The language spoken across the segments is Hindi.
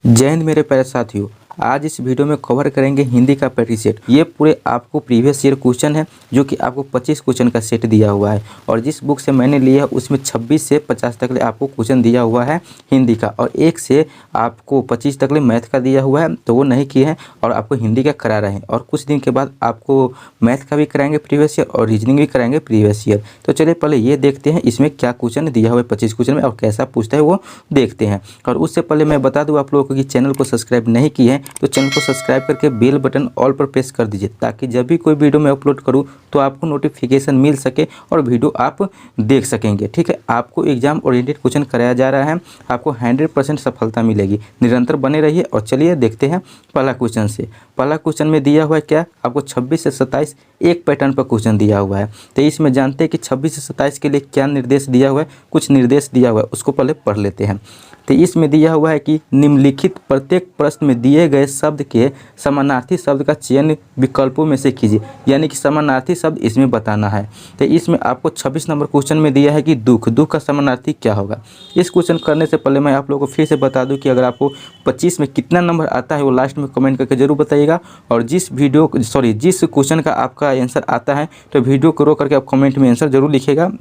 जय हिंद मेरे प्यारे साथियों। आज इस वीडियो में कवर करेंगे हिंदी का पैटर्न सेट। ये पूरे आपको प्रीवियस ईयर क्वेश्चन है जो कि आपको 25 क्वेश्चन का सेट दिया हुआ है और जिस बुक से मैंने लिया है उसमें 26 से 50 तक ले आपको क्वेश्चन दिया हुआ है हिंदी का और 1 से आपको 25 तक ले मैथ का दिया हुआ है, तो वो नहीं किए हैं और आपको हिंदी का करा रहे हैं और कुछ दिन के बाद आपको मैथ का भी कराएंगे प्रीवियस ईयर और रीजनिंग भी कराएंगे प्रीवियस ईयर। तो चलिए पहले ये देखते हैं इसमें क्या क्वेश्चन दिया हुआ है 25 क्वेश्चन में और कैसा पूछता है वो देखते हैं। और उससे पहले मैं बता दूँ आप लोगों को कि चैनल को सब्सक्राइब नहीं किए हैं तो चैनल को सब्सक्राइब करके बेल बटन ऑल पर प्रेस कर दीजिए ताकि जब भी कोई वीडियो मैं अपलोड करूं तो आपको नोटिफिकेशन मिल सके और वीडियो आप देख सकेंगे। ठीक है, आपको एग्जाम ओरिएंटेड क्वेश्चन कराया जा रहा है, आपको 100% सफलता मिलेगी, निरंतर बने रहिए। और चलिए देखते हैं पहला क्वेश्चन से। पहला क्वेश्चन में दिया हुआ है क्या, आपको 26 से 27 एक पैटर्न पर क्वेश्चन दिया हुआ है। तो इसमें जानते हैं कि 26 से 27 के लिए क्या निर्देश दिया हुआ है, कुछ निर्देश दिया हुआ है उसको पहले पढ़ लेते हैं। तो इसमें दिया हुआ है कि निम्नलिखित प्रत्येक प्रश्न में दिए गए शब्द के समानार्थी शब्द का चयन विकल्पों में से कीजिए, यानी कि समानार्थी शब्द इसमें बताना है। तो इसमें आपको 26 नंबर क्वेश्चन में दिया है कि दुख का समानार्थी क्या होगा। इस क्वेश्चन करने से पहले मैं आप लोगों को फिर से बता दूं कि अगर आपको 25 में कितना नंबर आता है वो लास्ट में कमेंट करके जरूर बताइएगा और जिस क्वेश्चन का आपका आंसर आता है तो वीडियो को रोक करके आप कमेंट में आंसर जरूर लिखिएगा।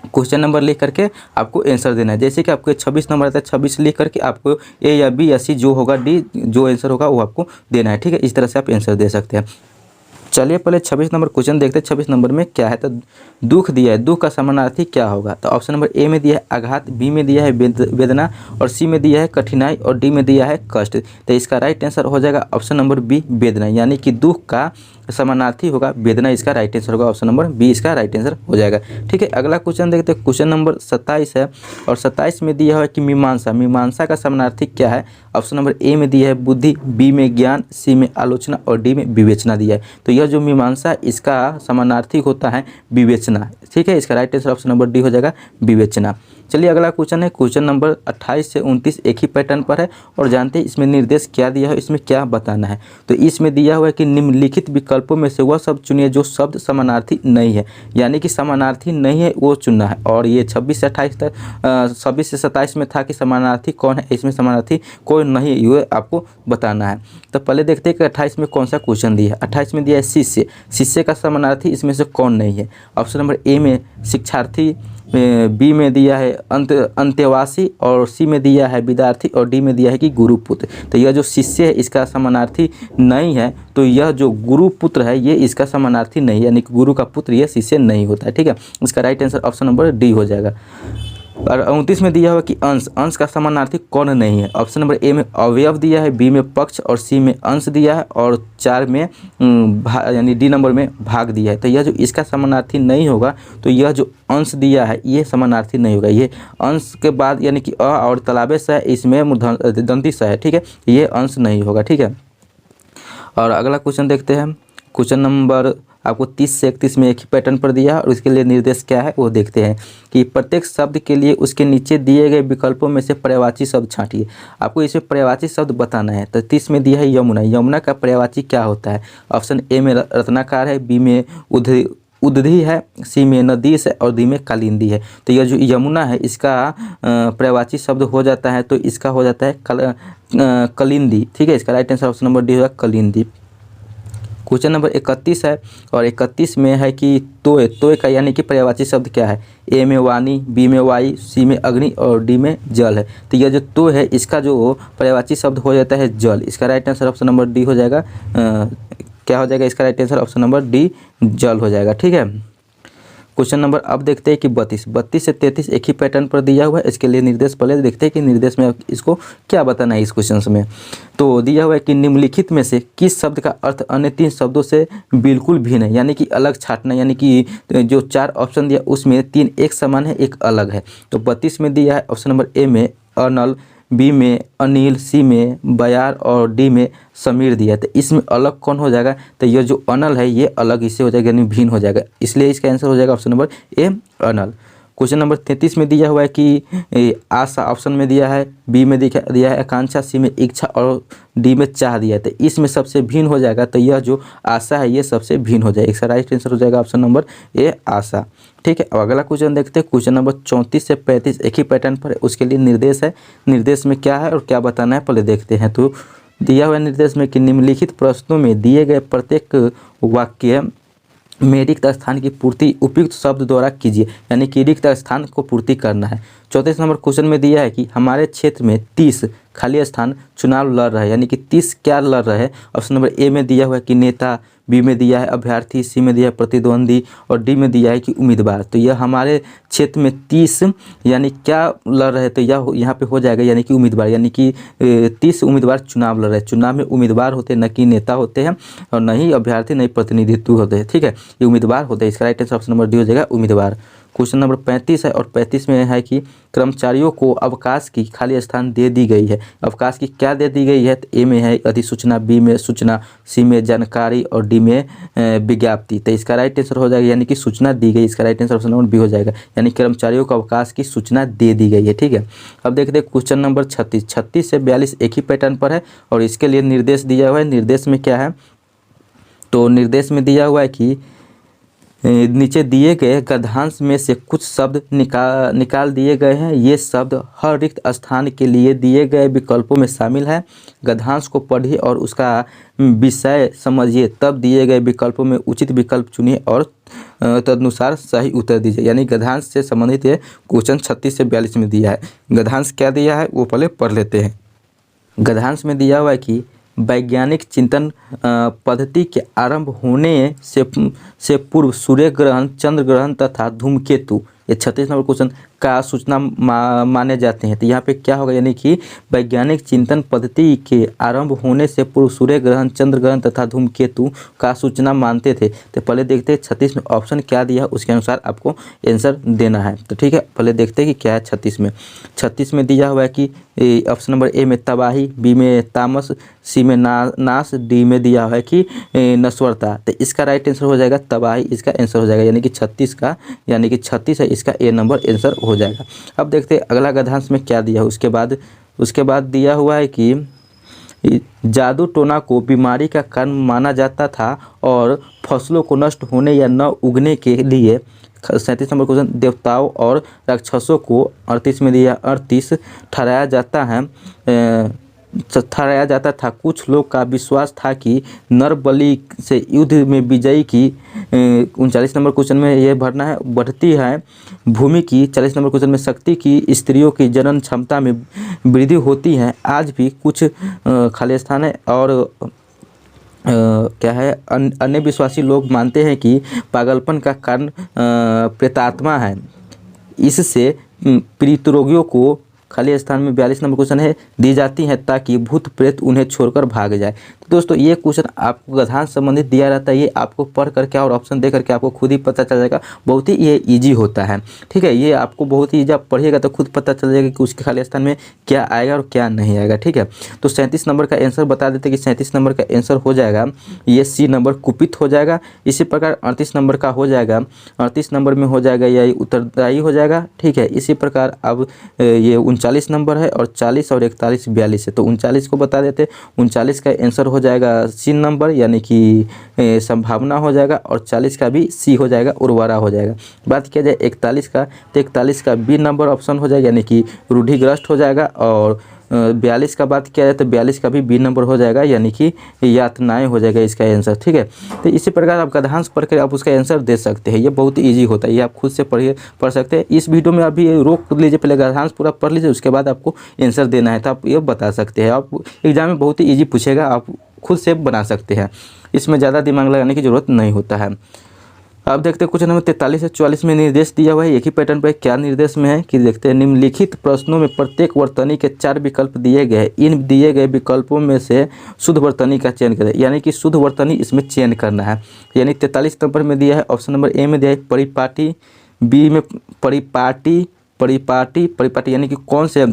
क्वेश्चन नंबर लिख करके आपको आंसर देना है। जैसे कि आपको 26 नंबर आता है, 26 लिख करके आपको ए या बी या सी जो होगा डी जो आंसर होगा वो आपको देना है। ठीक है, इस तरह से आप आंसर दे सकते हैं। चलिए पहले 26 नंबर क्वेश्चन देखते हैं 26 नंबर में क्या है। तो दुख दिया है, दुख का समानार्थी क्या होगा। तो ऑप्शन नंबर ए में दिया है आघात, बी में दिया है वेदना और सी में दिया है कठिनाई और डी में दिया है कष्ट। तो इसका राइट आंसर हो जाएगा ऑप्शन नंबर बी वेदना, यानी कि दुख का समानार्थी होगा वेदना, इसका राइट आंसर होगा ऑप्शन नंबर बी, इसका राइट आंसर हो जाएगा। ठीक है, अगला क्वेश्चन देखते हैं। क्वेश्चन नंबर 27 है और 27 में दिया हुआ है कि मीमांसा, मीमांसा का समानार्थी क्या है। ऑप्शन नंबर ए में दिया है बुद्धि, बी में ज्ञान, सी में आलोचना और डी में विवेचना दिया है। तो यह जो मीमांसा इसका समानार्थी होता है विवेचना। ठीक है, इसका right answer option number D हो जाएगा विवेचना। चलिए अगला क्वेश्चन है क्वेश्चन नंबर 28 से 29 एक ही पैटर्न पर है और जानते हैं इसमें निर्देश क्या दिया है, इसमें क्या बताना है। तो इसमें दिया हुआ है कि निम्नलिखित विकल्पों में से वह शब्द चुनिए जो शब्द समानार्थी नहीं है, यानी कि समानार्थी नहीं है वो चुनना है। और ये 26 से 28 तक 26 से 27 में था कि समानार्थी कौन है, इसमें समानार्थी कोई नहीं है ये आपको बताना है। तो पहले देखते हैं कि 28 में कौन सा क्वेश्चन दिया है। 28 में दिया है शिष्य, शिष्य का समानार्थी इसमें से कौन नहीं है। ऑप्शन नंबर ए में शिक्षार्थी, बी में दिया है अंत्यवासी और सी में दिया है विद्यार्थी और डी में दिया है कि गुरुपुत्र। तो यह जो शिष्य है इसका समानार्थी नहीं है, तो यह जो गुरुपुत्र है ये इसका समानार्थी नहीं है, यानी कि गुरु का पुत्र ये शिष्य नहीं होता है। ठीक है, इसका right answer option number D हो जाएगा। और 29 में दिया हुआ कि अंश, अंश का समानार्थी कौन नहीं है। ऑप्शन नंबर ए में अवयव दिया है, बी में पक्ष और सी में अंश दिया है और 4 में यानी डी नंबर में भाग दिया है। तो यह जो इसका समानार्थी नहीं होगा तो यह जो अंश दिया है ये समानार्थी नहीं होगा। ये अंश के बाद यानी कि अ और तलाबे स है, इसमें दंती स है। ठीक है, ये अंश नहीं होगा। ठीक है, और अगला क्वेश्चन देखते हैं। क्वेश्चन नंबर आपको 30 से 31 में एक ही पैटर्न पर दिया है और इसके लिए निर्देश क्या है वो देखते हैं कि प्रत्येक शब्द के लिए उसके नीचे दिए गए विकल्पों में से पर्यायवाची शब्द छांटिए। आपको इसमें पर्यायवाची शब्द बताना है। तो 30 में दिया है यमुना, यमुना का पर्यायवाची क्या होता है। ऑप्शन ए में रत्नाकर है, बी में उदधि है, सी में नदीस है और डी में कालिंदी है। तो यह जो यमुना है इसका पर्यायवाची शब्द हो जाता है, तो इसका हो जाता है कलिंदी। ठीक है, इसका right answer option number D होगा कलिंदी। क्वेश्चन नंबर 31 है और 31 में है कि तोय, तोय का यानी कि पर्यायवाची शब्द क्या है। ए में वाणी, बी में वायु, सी में अग्नि और डी में जल है। तो यह जो तो है इसका जो पर्यायवाची शब्द हो जाता है जल, इसका right answer option number D हो जाएगा। क्या हो जाएगा इसका right answer option number D जल हो जाएगा। ठीक है, क्वेश्चन नंबर अब देखते हैं कि 32 से 33 एक ही पैटर्न पर दिया हुआ है। इसके लिए निर्देश पहले देखते हैं कि निर्देश में इसको क्या बताना है। इस क्वेश्चन में तो दिया हुआ है कि निम्नलिखित में से किस शब्द का अर्थ अन्य 3 शब्दों से बिल्कुल भिन्न है, यानी कि अलग छाटना, यानी कि जो 4 ऑप्शन दिया उसमें 3 एक समान है एक अलग है। तो 32 में दिया है ऑप्शन नंबर ए में अनल, बी में अनिल, सी में बयार और डी में समीर दिया है। तो इसमें अलग कौन हो जाएगा। तो यह जो अनल है ये अलग इससे हो जाएगा यानी भिन्न हो जाएगा, इसलिए इसका आंसर हो जाएगा option number A Anal. Question number 33 में दिया हुआ है कि आशा ऑप्शन में दिया है, बी में दिया है आकांक्षा, सी में इच्छा और डी में चाह दिया है। तो इसमें सबसे भिन्न हो जाएगा, तो यह जो आशा है ये सबसे भिन्न हो जाएगा। इसका राइट आंसर हो जाएगा ऑप्शन नंबर ए आशा। ठीक है, अब अगला क्वेश्चन देखते हैं। क्वेश्चन नंबर 34 से 35 एक ही पैटर्न पर है, उसके लिए निर्देश है। निर्देश में क्या है और क्या बताना है पहले देखते हैं। तो दिया हुआ निर्देश में कि निम्नलिखित प्रश्नों में दिए गए प्रत्येक वाक्य में रिक्त स्थान की पूर्ति उपयुक्त शब्द द्वारा कीजिए, यानी कि रिक्त स्थान को पूर्ति करना है। 34 नंबर क्वेश्चन में दिया है कि हमारे क्षेत्र में 30 खाली स्थान चुनाव लड़ रहे हैं, यानी कि 30 क्या लड़ रहे हैं। ऑप्शन नंबर ए में दिया हुआ है कि नेता, बी में दिया है अभ्यर्थी, सी में दिया है प्रतिद्वंदी और डी में दिया है कि उम्मीदवार। तो यह हमारे क्षेत्र में 30 यानी क्या लड़ रहे हैं, तो यह यहाँ पे हो जाएगा यानी कि उम्मीदवार, यानी कि 30 उम्मीदवार चुनाव लड़ रहे हैं। चुनाव में उम्मीदवार होते हैं, न कि नेता होते हैं और न ही अभ्यर्थी, न ही प्रतिनिधित्व होते हैं। ठीक है, ये उम्मीदवार होते हैं। इसका right answer option number D हो जाएगा उम्मीदवार। क्वेश्चन नंबर 35 है और 35 में है कि कर्मचारियों को अवकाश की खाली स्थान दे दी गई है। अवकाश की क्या दे दी गई है, तो ए में है अधिसूचना, बी में सूचना, सी में जानकारी और डी में विज्ञप्ति। तो इसका राइट आंसर हो जाएगा यानी कि सूचना दी गई। इसका right answer option number B हो जाएगा, यानी कर्मचारियों को अवकाश की सूचना दे दी गई है। ठीक है, अब देखते हैं क्वेश्चन नंबर 36 से 42 एक ही पैटर्न पर है और इसके लिए निर्देश दिया हुआ है। निर्देश में क्या है, तो निर्देश में दिया हुआ है कि नीचे दिए गए गद्यांश में से कुछ शब्द निकाल दिए गए हैं। ये शब्द हर रिक्त स्थान के लिए दिए गए विकल्पों में शामिल है। गद्यांश को पढ़िए और उसका विषय समझिए, तब दिए गए विकल्पों में उचित विकल्प चुनिए और तदनुसार सही उत्तर दीजिए। यानी गद्यांश से संबंधित ये क्वेश्चन 36 से 42 में दिया है। गद्यांश क्या दिया है वो पहले पढ़ लेते हैं। गद्यांश में दिया हुआ है कि वैज्ञानिक चिंतन पद्धति के आरंभ होने से पूर्व सूर्य ग्रहण, चंद्र ग्रहण तथा धूमकेतु, ये 36 नंबर क्वेश्चन का सूचना माने जाते हैं। तो यहाँ पे क्या होगा, यानी कि वैज्ञानिक चिंतन पद्धति के आरंभ होने से पूर्व सूर्य ग्रहण, चंद्र ग्रहण तथा धूमकेतु का सूचना मानते थे। तो पहले देखते हैं 36 में ऑप्शन क्या दिया, उसके अनुसार आपको आंसर देना है। तो ठीक है, पहले देखते हैं कि क्या है 36 में। 36 में दिया हुआ है कि ऑप्शन नंबर ए में तबाही, बी में तामस, सी में नाश, डी में दिया हुआ है कि नश्वरता। तो इसका राइट आंसर हो जाएगा तबाही, इसका आंसर हो जाएगा यानी कि 36 का, यानी कि 36 है इसका ए नंबर आंसर हो जाएगा। अब देखते हैं अगला गद्यांश में क्या दिया है। उसके बाद दिया हुआ है कि जादू टोना को बीमारी का कारण माना जाता था और फसलों को नष्ट होने या न उगने के लिए 37 नंबर क्वेश्चन देवताओं और राक्षसों को 38 में दिया 38 ठहराया जाता था। कुछ लोग का विश्वास था कि नर बलि से युद्ध में विजयी की 39 नंबर क्वेश्चन में ये भरना है बढ़ती है भूमि की। 40 नंबर क्वेश्चन में शक्ति की स्त्रियों की जनन क्षमता में वृद्धि होती है। आज भी कुछ खाली स्थान है और क्या है, अन्य विश्वासी लोग मानते हैं कि पागलपन का कारण प्रेतात्मा है। इससे पीड़ित रोगियों को खाली स्थान में 42 नंबर क्वेश्चन है दी जाती हैं ताकि भूत प्रेत उन्हें छोड़कर भाग जाए। तो दोस्तों ये क्वेश्चन आपको गद्यांश संबंधित दिया रहता है, ये आपको पढ़ करके और ऑप्शन दे करके आपको खुद ही पता चल जाएगा। बहुत ही ये इजी होता है। ठीक है, ये आपको बहुत ही जब पढ़िएगा तो खुद पता चल जाएगा कि उसके खाली स्थान में क्या आएगा और क्या नहीं आएगा। ठीक है, तो 37 नंबर का आंसर बता देते कि 37 नंबर का आंसर हो जाएगा ये सी नंबर कुपित हो जाएगा। इसी प्रकार 38 नंबर का हो जाएगा, 38 नंबर में हो जाएगा यही उत्तरदायी हो जाएगा। ठीक है, इसी प्रकार अब ये 39 नंबर है और 40 और 41 42 है, तो 39 को बता देते। 39 का आंसर हो जाएगा सी नंबर यानी कि संभावना हो जाएगा और 40 का भी सी हो जाएगा उर्वरा हो जाएगा। बात किया जाए 41 का, तो 41 का बी नंबर ऑप्शन हो जाएगा यानी कि रूढ़िग्रस्त हो जाएगा और 42 का बात किया जाए तो 42 का भी बी नंबर हो जाएगा यानी कि यातनाएं हो जाएगा इसका आंसर। ठीक है, तो इसी प्रकार आप गद्यांश पढ़ कर आप उसका आंसर दे सकते हैं। ये बहुत ही ईजी होता है, ये आप खुद से पढ़ सकते हैं। इस वीडियो में अभी रोक लीजिए, पहले गद्यांश पूरा पढ़ लीजिए, उसके बाद आपको आंसर देना है तो आप ये बता सकते हैं। आप एग्जाम में बहुत ही ईजी पूछेगा, आप खुद से बना सकते हैं, इसमें ज़्यादा दिमाग लगाने की ज़रूरत नहीं होता है। अब देखते हैं क्वेश्चन नंबर 43 से 44 में निर्देश दिया हुआ है। एक ही पैटर्न पर क्या निर्देश में है कि देखते हैं। निम्नलिखित प्रश्नों में प्रत्येक वर्तनी के 4 विकल्प दिए गए हैं। इन दिए गए विकल्पों में से शुद्ध वर्तनी का चयन करें, यानी कि शुद्ध वर्तनी इसमें चयन करना है। यानी 43 नंबर में दिया है ऑप्शन नंबर ए में दिया है परिपाटी, बी में परिपाटी यानी कि कौन से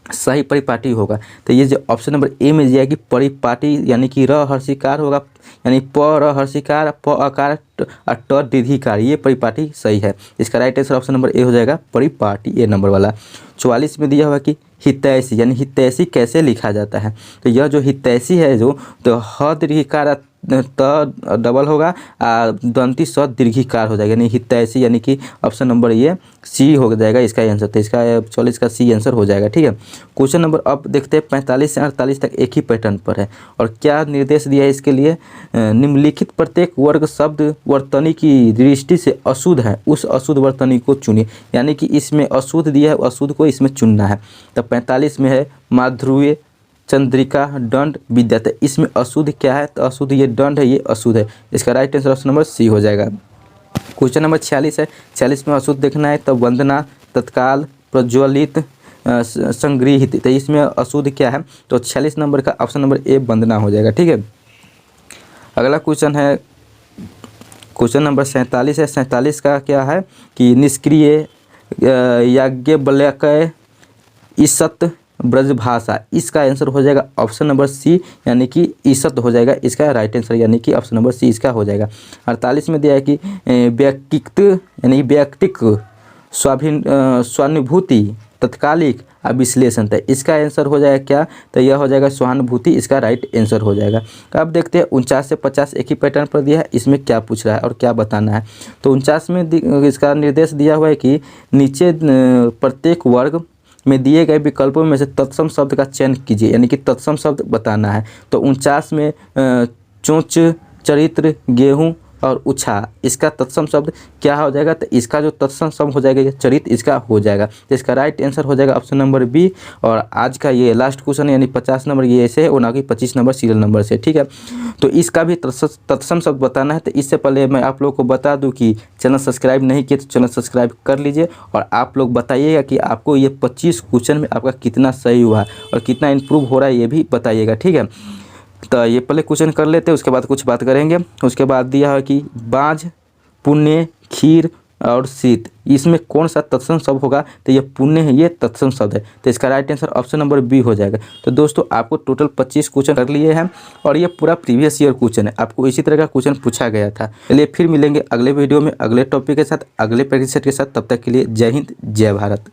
सही परिपाटी होगा। तो ये जो ऑप्शन नंबर ए में दिया है कि परिपाटी यानी कि र हर्षिकार होगा, यानी प र हर्षिकार प अकार ट दीर्घिकार, ये परिपाटी सही है। इसका right answer option number A हो जाएगा परिपाटी, ए नंबर वाला। 44 में दिया हुआ कि हितैषी यानी हितैषी कैसे लिखा जाता है। तो यह जो हितैषी है जो, तो ह दीर्घिकार त डबल होगा, दंती स दीर्घिकार हो जाएगा, यानी हितैषी, यानी कि ऑप्शन नंबर ये सी हो जाएगा इसका आंसर। तो इसका 44 का सी आंसर हो जाएगा। ठीक है, क्वेश्चन नंबर अब देखते हैं 45 से 48 तक एक ही पैटर्न पर है। और क्या निर्देश दिया है इसके लिए, निम्नलिखित प्रत्येक वर्ग शब्द वर्तनी की दृष्टि से अशुद्ध है, उस अशुद्ध वर्तनी को चुनिए। यानी कि इसमें अशुद्ध दिया है, अशुद्ध को इसमें चुनना है। तो 45 में है माध्रुय, चंद्रिका, दंड, विद्या। तो इसमें अशुद्ध क्या है, तो अशुद्ध ये दंड है, ये अशुद्ध है। इसका right answer option number C हो जाएगा। क्वेश्चन नंबर 46 है। 46 में अशुद्ध देखना है, तो वंदना, तत्काल, प्रज्वलित, संगृहित। तो इसमें अशुद्ध क्या है, तो 46 नंबर का ऑप्शन नंबर ए वंदना हो जाएगा। ठीक है, अगला क्वेश्चन है क्वेश्चन नंबर 47 है। 47 का क्या है कि निष्क्रिय, याज्ञवल्क्य, ईसत, ब्रजभाषा। इसका आंसर हो जाएगा ऑप्शन नंबर सी, यानी कि ईसत हो जाएगा इसका राइट आंसर, यानी कि ऑप्शन नंबर सी इसका हो जाएगा। 48 में दिया है कि व्यक्तित्व यानी व्यक्तिक, स्वानुभूति, तत्कालिक, विश्लेषण। तो इसका आंसर हो जाएगा क्या, तो यह हो जाएगा सहानुभूति, इसका राइट आंसर हो जाएगा। अब देखते हैं 49 से 50 एक ही पैटर्न पर दिया है, इसमें क्या पूछ रहा है और क्या बताना है। तो 49 में इसका निर्देश दिया हुआ है कि नीचे प्रत्येक वर्ग में दिए गए विकल्पों में से तत्सम शब्द का चयन कीजिए, यानी कि तत्सम शब्द बताना है। तो 49 में चोंच, चरित्र, गेहूं और उछा, इसका तत्सम शब्द क्या हो जाएगा, तो इसका जो तत्सम शब्द हो जाएगा ये चरित्र इसका हो जाएगा। तो इसका राइट आंसर हो जाएगा ऑप्शन नंबर बी। और आज का ये लास्ट क्वेश्चन यानी 50 नंबर ये ऐसे है और ना कि 25 नंबर सीरियल नंबर से। ठीक है, तो इसका भी तत्सम शब्द बताना है। तो इससे पहले मैं आप लोग को बता दूं कि चैनल सब्सक्राइब नहीं किए तो चैनल सब्सक्राइब कर लीजिए। और आप लोग बताइएगा कि आपको ये 25 क्वेश्चन में आपका कितना सही हुआ है और कितना इम्प्रूव हो रहा है, ये भी बताइएगा। ठीक है, तो ये पहले क्वेश्चन कर लेते हैं, उसके बाद कुछ बात करेंगे। उसके बाद दिया है कि बाझ, पुण्य, खीर और शीत, इसमें कौन सा तत्सम शब्द होगा, तो ये पुण्य है, ये तत्सम शब्द है। तो इसका right answer option number B हो जाएगा। तो दोस्तों आपको टोटल 25 क्वेश्चन कर लिए हैं और ये पूरा प्रीवियस ईयर क्वेश्चन है, आपको इसी तरह का क्वेश्चन पूछा गया था। चलिए फिर मिलेंगे अगले वीडियो में अगले टॉपिक के साथ, अगले प्रैक्टिस सेट के साथ। तब तक के लिए जय हिंद, जय भारत।